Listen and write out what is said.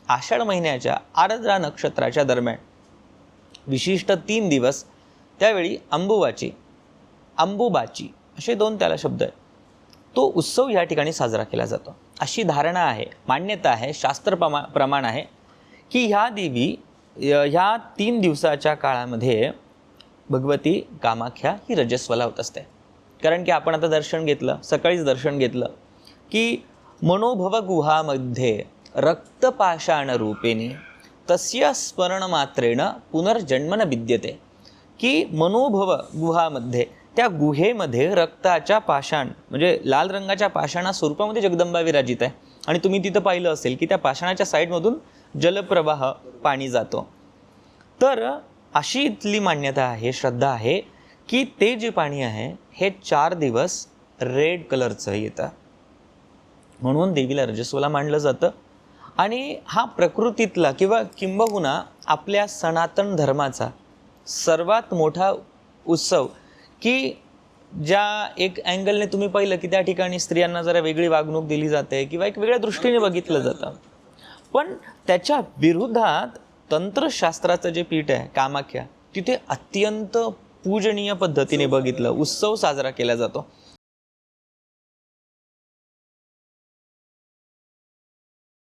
आषाढ महिन्याच्या आर्द्रा नक्षत्राच्या दरम्यान विशिष्ट 3 दिवस त्यावेळी अंबुबाची असे 2 त्याला शब्द आहेत, तो उत्सव या ठिकाणी साजरा केला जातो. अशी धारणा आहे, मान्यता आहे, शास्त्र प्रमाण आहे की ह्या देवी ह्या 3 दिवसाच्या काळामध्ये भगवती कामाख्या ही रजस्वला होत असते. कारण की आपण आता दर्शन घेतलं, सकाळीच दर्शन घेतलं की मनोभव गुहामध्ये रक्तपाषाण रूपेणी तस्य स्मरणमात्रेण पुनर्जन्म न विद्यते. की मनोभव गुहामध्ये, त्या गुहेमध्ये रक्ताच्या पाषाण म्हणजे लाल रंगाच्या पाषाणा स्वरूपामध्ये जगदंबा विराजित आहे. आणि तुम्ही तिथं पाहिलं असेल की त्या पाषाणाच्या साईडमधून जलप्रवाह पाणी जातो. तर अशी इथली मान्यता आहे, श्रद्धा आहे की ते जे पाणी आहे हे 4 दिवस रेड कलरचं येतं, म्हणून देवीला रजस्वला मानलं जातं. आणि हा प्रकृतीतला किंवा किंबहुना आपल्या सनातन धर्माचा सर्वात मोठा उत्सव, की ज्या एक अँगलने तुम्ही पाहिलं की त्या ठिकाणी स्त्रियांना जरा वेगळी वागणूक दिली जाते किंवा एक वेगळ्या दृष्टीने बघितलं जातं, पण त्याच्या विरोधात तंत्रशास्त्राचं जे पीठ आहे कामाख्या, तिथे अत्यंत पूजनीय पद्धतीने बघितलं उत्सव साजरा केला जातो.